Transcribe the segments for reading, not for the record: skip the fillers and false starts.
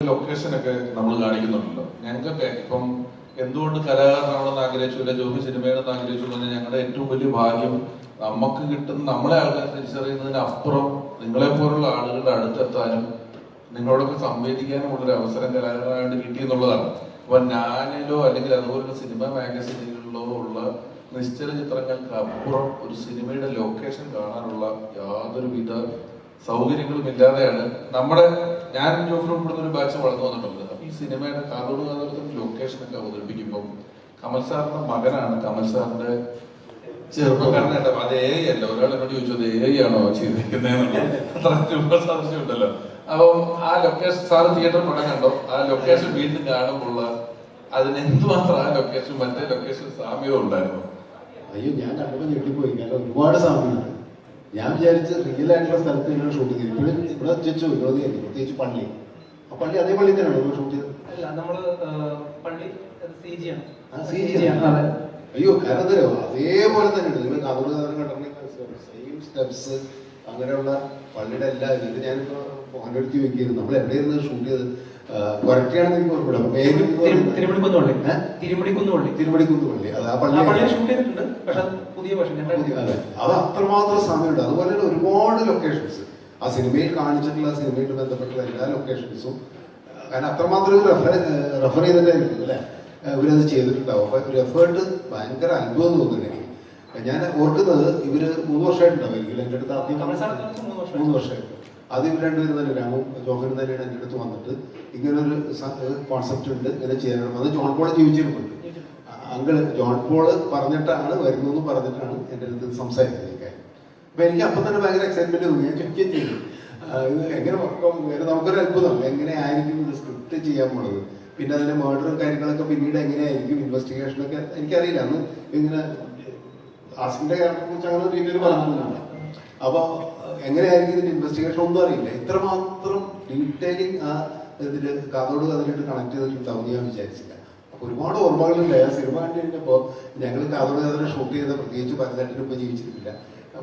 ലൊക്കേഷനൊക്കെ നമ്മൾ കാണിക്കുന്നുണ്ടല്ലോ. ഞങ്ങൾക്കൊക്കെ ഇപ്പം എന്തുകൊണ്ട് കലാകാരനാണെന്ന് ആഗ്രഹിച്ചു, അല്ലെ ജോബി സിനിമയാണെന്ന് ആഗ്രഹിച്ചു എന്ന് പറഞ്ഞാൽ ഞങ്ങളുടെ ഏറ്റവും വലിയ ഭാഗ്യം നമുക്ക് കിട്ടുന്ന നമ്മളെ ആൾക്കാർ തിരിച്ചറിയുന്നതിനപ്പുറം നിങ്ങളെ പോലുള്ള ആളുകളുടെ അടുത്തെത്താനും നിങ്ങളോടൊക്കെ സംവേദിക്കാനും ഉള്ളൊരു അവസരം കലാകാരനായിട്ട് കിട്ടിയെന്നുള്ളതാണ്. അപ്പൊ ഞാനിലോ അല്ലെങ്കിൽ അതുപോലുള്ള സിനിമ മാഗസിനുകളിലോ ഉള്ള നിശ്ചല ചിത്രങ്ങൾക്ക് അപ്പുറം ഒരു സിനിമയുടെ ലൊക്കേഷൻ കാണാനുള്ള യാതൊരുവിധ സൗകര്യങ്ങളും ഇല്ലാതെയാണ് ഞാൻ ജോഫിനോട് ഇവിടുന്ന് ഒരു ബാച്ച് വളർന്നു വന്നിട്ടുണ്ട്. അപ്പൊ ഈ സിനിമയുടെ കാതോട് കാതോടത്തിന്റെ ലൊക്കേഷനൊക്കെ അവതരിപ്പിക്കുമ്പോൾ കമൽ സാറിന്റെ മകനാണ്, കമൽ സാറിന്റെ ചെറുപ്പക്കാരനായിട്ട് അത് അല്ല. ഒരാൾ എന്നോട് ചോദിച്ചു അത് ആണോ ചെയ്തിരിക്കുന്നതെന്നുള്ളത്. അത്ര സാദൃശ്യം ഉണ്ടല്ലോ. അപ്പം ആ ലൊക്കേഷൻ സാറ് തിയേറ്ററിൽ പടം കണ്ടോ, ആ ലൊക്കേഷൻ വീണ്ടും കാണുമ്പോൾ അതിന് എന്തുമാത്രം ആ ലൊക്കേഷൻ മറ്റേ ലൊക്കേഷൻ സാമ്യവും ഉണ്ടായിരുന്നു. അയ്യോ, ഞാൻ കണ്ടപ്പോൾ ഞെട്ടിപ്പോയി. കാരണം ഒരുപാട് സാമ്യമുണ്ട്. ഞാൻ വിചാരിച്ച് റിയൽ ആയിട്ടുള്ള സ്ഥലത്ത് തന്നെയാണ് ഷൂട്ട് ചെയ്തത്. ഇപ്പോഴും ഇവിടെ വെച്ചു വിരോധിയായിരുന്നു, പ്രത്യേകിച്ച് പള്ളി. ആ പള്ളി അതേ പള്ളി തന്നെയാണ് നമ്മൾ ഷൂട്ട് ചെയ്തത്. അയ്യോ, കാരണം തരോ അതേപോലെ തന്നെ ഉണ്ട്. നിങ്ങൾ കാതോട് കാതോട് കണ്ടിട്ടുണ്ടെങ്കിൽ സെയിം സ്റ്റെപ്സ് അങ്ങനെയുള്ള പള്ളിയുടെ എല്ലാ ഇത് ഞാനിപ്പോ മോഹൻഡടുത്ത് ചോദിക്കുന്നു നമ്മൾ എവിടെയായിരുന്നു ഷൂട്ട് ചെയ്തത്. കൊരട്ടിയാണെന്ന് എനിക്ക് ഓർമ്മ. തിരുമണിക്കുന്ന് പള്ളി. അത് ആ പള്ളി അതെ, അത് അത്രമാത്രം സമയമുണ്ട്. അതുപോലെ തന്നെ ഒരുപാട് ലൊക്കേഷൻസ് ആ സിനിമയിൽ കാണിച്ചിട്ടുള്ള സിനിമയായിട്ട് ബന്ധപ്പെട്ടുള്ള എല്ലാ ലൊക്കേഷൻസും കാരണം അത്രമാത്രം റെഫർ ചെയ്തിട്ടായിരിക്കും അല്ലെ ഇവരത് ചെയ്തിട്ടുണ്ടാവും. അപ്പൊ ഒരു എഫേർട്ട് ഭയങ്കര അത്ഭുതം തോന്നുന്നു എനിക്ക്. ഞാൻ ഓർക്കുന്നത് ഇവര് 3 വർഷമായിട്ടുണ്ടാവും എൻ്റെ അടുത്ത് ആദ്യം 3 വർഷമായിട്ട്. അത് ഇവർ രണ്ടുപേരും തന്നെ രാമും ജോഫിനും തന്നെയാണ് എൻ്റെ അടുത്ത് വന്നിട്ട് ഇങ്ങനൊരു കോൺസെപ്റ്റ് ഉണ്ട്, ഇങ്ങനെ ചെയ്യണം. അത് ജോൺ പോൾ ജീവിച്ചിട്ടുണ്ട്. അങ്കിള് ജോൺ പോള് പറഞ്ഞിട്ടാണ് വരുന്നു പറഞ്ഞിട്ടാണ് എൻ്റെ അടുത്ത് സംസാരിക്കുന്നത് ഈ കാര്യം. അപ്പൊ എനിക്ക് അപ്പം തന്നെ ഭയങ്കര എക്സൈറ്റ്മെന്റ് തോന്നി. ഞാൻ ചോദിക്കുകയും ചെയ്തു ഇത് എങ്ങനെ വർക്കും. നമുക്കൊരു അത്ഭുതം എങ്ങനെ ആയിരിക്കും ഇത് സ്ക്രിപ്റ്റ് ചെയ്യാൻ പോണത്, പിന്നെ അതിന്റെ മേർഡറും കാര്യങ്ങളൊക്കെ പിന്നീട് എങ്ങനെയായിരിക്കും ഇൻവെസ്റ്റിഗേഷനൊക്കെ എനിക്കറിയില്ല. അന്ന് ഇങ്ങനെ ആസിഫിന്റെ ക്യാരക്ടറെ കുറിച്ച് അങ്ങനെ ഒരു രീതിയിൽ പറഞ്ഞില്ല. അപ്പൊ എങ്ങനെയായിരിക്കും ഇതിന്റെ ഇൻവെസ്റ്റിഗേഷൻ ഒന്നും അറിയില്ല. ഇത്രമാത്രം ഡീറ്റെയിലിംഗ് ആ ഇതില് കാതോട് അതിലിട്ട് കണക്ട് ചെയ്തിട്ടുണ്ടാവും ഞാൻ വിചാരിച്ചില്ല. അപ്പൊ ഒരുപാട് ഓർമ്മകളുണ്ട്. ആ സിനിമ കണ്ടു കഴിഞ്ഞപ്പോ ഞങ്ങൾ കാതോട് അതിനെ ഷൂട്ട് ചെയ്ത പ്രത്യേകിച്ച് ഭരതേട്ടനും ഇപ്പൊ ജീവിച്ചിട്ടില്ല.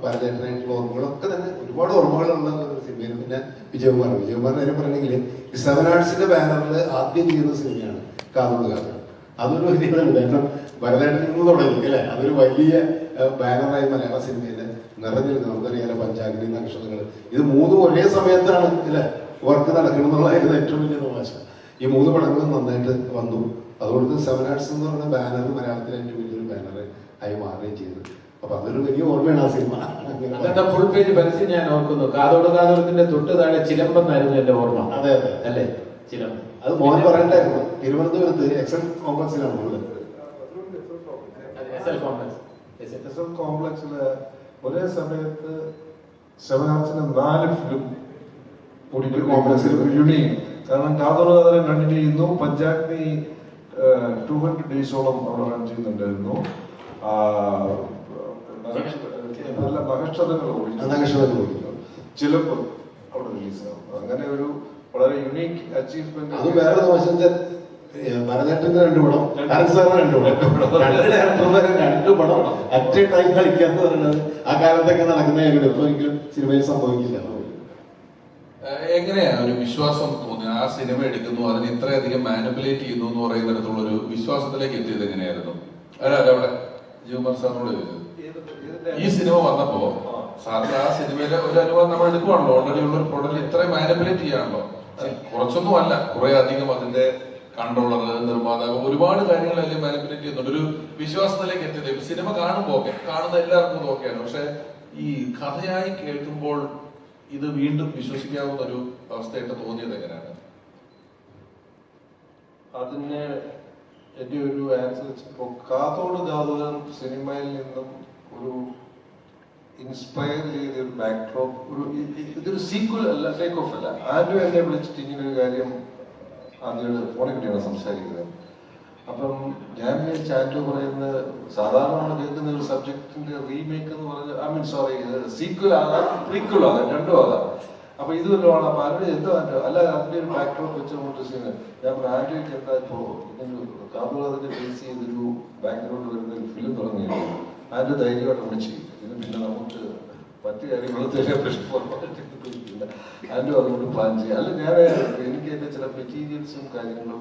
ഭരതേട്ടനായിട്ടുള്ള ഓർമ്മകളൊക്കെ തന്നെ ഒരുപാട് ഓർമ്മകളുള്ള ഒരു സിനിമയാണ്. പിന്നെ വിജയകുമാറിന്റെ കാര്യം പറയണമെങ്കിൽ ഈ 7 ആർട്സിന്റെ ബാനറിൽ ആദ്യം ചെയ്യുന്ന സിനിമയാണ് കാതോട് കാതോട്. അതൊരു വലിയ കാരണം ഭരതേട്ടനിൽ നിന്ന് തുടങ്ങി അല്ലെ. അതൊരു വലിയ ബാനറായി മലയാള സിനിമയില് നിറഞ്ഞിരുന്നു. നമുക്കറിയാലോ പഞ്ചാഗ്നി, നക്ഷത്രങ്ങൾ, ഇത് 3 ഒരേ സമയത്താണ് അല്ലെ വർക്ക് നടക്കണം എന്നുള്ളതായിരുന്നു ഏറ്റവും വലിയ തമാശ. ഈ 3 പടങ്ങളും നന്നായിട്ട് വന്നു. അതുകൊണ്ട് 7 ആർട്സ് എന്ന് പറയുന്ന ബാനർ മലയാളത്തിലെ ഏറ്റവും വലിയൊരു ബാനർ ആയി മാറുകയും ചെയ്തു. അപ്പൊ അതൊരു വലിയ ഓർമ്മയാണ് ആ സിനിമ. അങ്ങനത്തെ ഫുൾ പേജ് പരസ്യം ഞാൻ ഓർക്കുന്നു. കാതോട് കാതോടത്തിന്റെ തൊട്ട് താഴെ ചിലമ്പെന്നായിരുന്നു എന്റെ ഓർമ്മ. അതെ അതെ അല്ലേ, ചിലമ്പ്. അത് മോൻ പറയണ്ടായിരുന്നു. തിരുവനന്തപുരത്ത് എക്സൽ കോംപ്ലക്സിലാണ് ഉള്ളത്. കോംപ്ലക്സില് ഒരേ സമയത്ത് 7 ആർട്സിന് 4 ഫിലിം ഒരു കോംപ്ലക്സിൽ യൂണിയും. കാരണം കാതോട് കാതോട് കണ്ടിന്യൂ ചെയ്യുന്നു. പഞ്ചാഗ്നി 200 ഡേയ്സോളം അവിടെ റൺ ചെയ്യുന്നുണ്ടായിരുന്നു. ചിലപ്പോൾ അവിടെ റിലീസാകും. അങ്ങനെ ഒരു വളരെ യുണീക്ക് അച്ചീവ്മെന്റ്. അത് വേറെ ഭരതേട്ടന്റെ 2 പടം, 2 പടം അറ്റ് എ ടൈം കളിക്കാന്ന് പറയുന്നത് ആ കാലത്തൊക്കെ നടക്കുന്ന ഇപ്പൊ ഒരിക്കലും സിനിമയിൽ സംഭവിക്കില്ല. എങ്ങനെയാ ഒരു വിശ്വാസം തോന്നി ആ സിനിമ എടുക്കുന്നു, അതിന് ഇത്രയധികം മാനിപ്പുലേറ്റ് ചെയ്യുന്നു എന്ന് പറയുന്നിടത്തുള്ള ഒരു വിശ്വാസത്തിലേക്ക് എത്തിയത് എങ്ങനെയായിരുന്നു? അവിടെ ജീവൻ സാറിനോട് ചോദിച്ചത് ഈ സിനിമ വന്നപ്പോ സാറിന് ആ സിനിമയിലെ ഒരു അനുഭവം നമ്മൾ എടുക്കുവാണല്ലോ. ഓൾറെഡി ഉള്ള ഒരു പ്രൊഡക്റ്റ് ഇത്രയും മാനിപ്പുലേറ്റ് ചെയ്യാണല്ലോ. കുറച്ചൊന്നും അല്ല, കുറെ അധികം അതിന്റെ കൺട്രോളർ, നിർമ്മാതാവ്, ഒരുപാട് കാര്യങ്ങളല്ലേ മാനിപ്പുലേറ്റ് ചെയ്യുന്നുണ്ട്. ഒരു വിശ്വാസത്തിലേക്ക് എത്തിയത് സിനിമ കാണുമ്പോ കാണുന്ന എല്ലാവർക്കും ഓക്കെയാണ്. പക്ഷെ ഈ കഥയായി കേൾക്കുമ്പോൾ ഇത് വീണ്ടും വിശ്വസിക്കാവുന്ന ഒരു അവസ്ഥയായിട്ട് തോന്നിയത് എങ്ങനെയാണ്? അതിന് എന്റെ ഒരു ആൻസർ വെച്ചപ്പോ കാതോട് കാതോട് സിനിമയിൽ നിന്നും ഒരു ഇൻസ്പയർ ചെയ്ത ഒരു ബാക്ക്ഡ്രോപ്പ്, ഇതൊരു സീക്വൽ അല്ല, ടേക്ക് ഓഫ് അല്ല. ആൻഡു എന്നെ വിളിച്ചിട്ട് ഇങ്ങനെ ഒരു കാര്യം ആദ്യം ഫോണിൽ കിട്ടിയാണ് സംസാരിക്കുന്നത്. അപ്പം ഞാൻ വിചാരിച്ച ആൻഡു പറയുന്നത് സാധാരണ നമ്മൾ കേൾക്കുന്ന ഒരു സബ്ജക്റ്റിന്റെ റീമേക്ക് എന്ന് പറഞ്ഞാൽ സീക്വൽ ആകാം, പ്രീക്വൽ ആകാം, രണ്ടും ആകാം. അപ്പൊ ഇത് വല്ലതാണ്. അപ്പൊ ആരുടെ എന്തോ അല്ല അതിന്റെ ഒരു ബാക്ക്ഡ്രോപ്പ് വെച്ച് നമുക്ക് ചെയ്യുന്നത്. ഞാൻ ആൻഡ്രോയ്ക്ക് എന്താ ഇപ്പോ കാതോട് ബേസ് ചെയ്തൊരു ബാക്ക്ഗ്രൗണ്ട് വരുന്ന ഒരു ഫിലിം തുടങ്ങിയിരുന്നു. അതിന്റെ ധൈര്യമായിട്ട് നമ്മൾ ചെയ്യും. ഇത് പിന്നെ നമുക്ക് മറ്റു കാര്യങ്ങളൊക്കെ ഫോർമാലിറ്റില്ല. അതിൻ്റെ അതുകൊണ്ട് പ്ലാൻ ചെയ്യാം. അല്ല, ഞാൻ എനിക്ക് എൻ്റെ ചില മെറ്റീരിയൽസും കാര്യങ്ങളും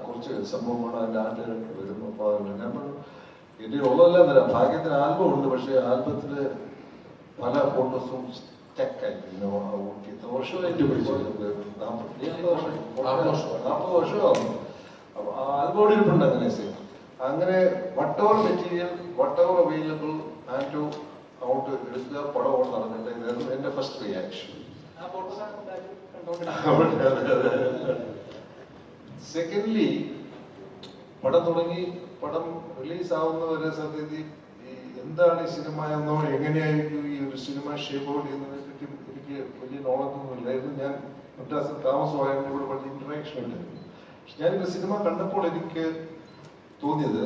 കുറച്ച് സംഭവമാണ് അതിൻ്റെ ആർട്ട് ഡയറക്ടർ വരുന്നു. അപ്പോൾ അതുകൊണ്ട് ഞാൻ എൻ്റെ ഉള്ളതെല്ലാം തരാം. ഭാഗ്യത്തിന് ആൽബം ഉണ്ട്, പക്ഷേ ആൽബത്തിൽ പല ഫോട്ടോസും സ്റ്റക്കായി. ഇത്ര വർഷമായിട്ട് 40 വർഷമാകുന്നു. അപ്പോൾ ആൽബം ഇരിപ്പുണ്ട് അങ്ങനെ സെയിം. അങ്ങനെ വട്ടവർ മെറ്റീരിയൽ, വട്ടവർ അവൈലബിൾ ആൻഡ് അങ്ങോട്ട് എടുക്കുക, പടം ഓട് നടന്നിട്ട് ഇതായിരുന്നു എൻ്റെ ഫസ്റ്റ് റിയാക്ഷൻ. സെക്കൻഡ്ലി, പടം തുടങ്ങി പടം റിലീസ് ആവുന്നവരെ സത്യത്തിൽ എന്താണ് ഈ സിനിമ എന്നോ എങ്ങനെയായിരിക്കും ഈ ഒരു സിനിമ ഷേപ്പ് ഔട്ട് ചെയ്യുന്നതിനെ പറ്റി എനിക്ക് വലിയ നോളജ് ഒന്നും ഇല്ലായിരുന്നു. ഞാൻ മദ്രാസിൽ താമസമായതിൻ്റെ ഇവിടെ വലിയ ഇന്ററാക്ഷൻ ഇല്ലായിരുന്നു. പക്ഷെ ഞാനിപ്പോൾ സിനിമ കണ്ടപ്പോൾ എനിക്ക് തോന്നിയത്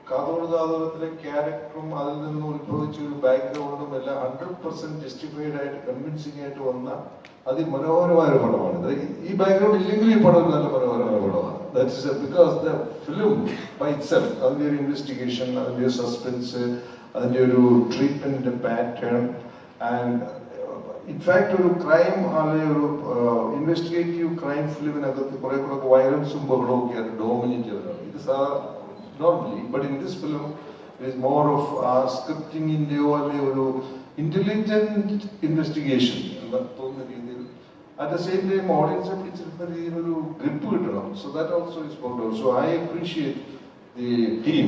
കാതോട് കാതോരത്തിലെ ക്യാരക്ടറും അതിൽ നിന്ന് ഉത്ഭവിച്ച ഒരു ബാക്ക്ഗ്രൗണ്ടും എല്ലാം 100% ജസ്റ്റിഫൈഡ് ആയിട്ട് കൺവിൻസിംഗ് ആയിട്ട് വന്ന അതിമനോഹരമായ ഒരു പടമാണ്. ഈ ബാക്ക്ഗ്രൗണ്ട് ഇല്ലെങ്കിൽ ഈ പടം നല്ല മനോഹരമായ പടമാണ്. That's because the film by itself, അതിൻ്റെ ഒരു ഇൻവെസ്റ്റിഗേഷൻ, അതിൻ്റെ ഒരു സസ്പെൻസ്, അതിൻ്റെ ഒരു ട്രീറ്റ്മെന്റ് പാറ്റേൺ ആൻഡ് ഇൻഫാക്ട് ഒരു ക്രൈം അല്ലെങ്കിൽ ഒരു ഇൻവെസ്റ്റിഗേറ്റീവ് ക്രൈം ഫിലിമിനകത്ത് കുറെ കൂടെ വയലൻസും ബഹളവും ഒക്കെ അത് ഡോമിനേറ്റ് ചെയ്തതാണ്. ഇത് normally, but in this film it is more of scripting ഇന്ത്യയോ അല്ലെങ്കിൽ ഒരു ഇന്റലിജന്റ് ഇൻവെസ്റ്റിഗേഷൻ എന്ന് തോന്നുന്ന രീതിയിൽ. At the same time, audience പിടിച്ചിരുന്ന രീതിയിൽ ഒരു ഗ്രിപ്പ് കിട്ടണം. So that also is found out. So I appreciate the team,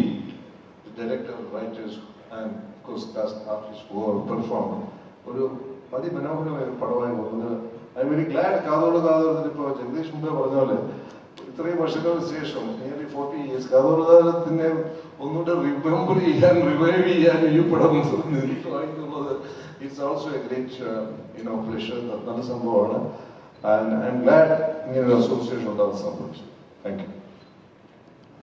the director, writers and of course cast artists who have performed. ഒരു അതിമനോഹരമായ ഒരു പടമായി വന്നത്. I am very glad. കാതോട് കാതോരത്തിൽ ഇപ്പോൾ ജഗദീഷ് മുമ്പേ പറഞ്ഞ പോലെ ഇത്രയും വർഷങ്ങൾക്ക് ശേഷം നിയർലി 40 years കാതോടുകാലത്തിനെ ഒന്നുകൂടെ റിമെമ്പർ ചെയ്യാൻ, റിവൈവ് ചെയ്യാൻ ഈ പടം വായിക്കുന്നത് it's also A great pleasure. നല്ല സംഭവമാണ്. ആൻഡ് ഐ എം ഗ്ലാഡ് ഇങ്ങനെ ഒരു അസോസിയേഷൻ ഉണ്ടാകുന്ന സംഭവിച്ചു. Thank you.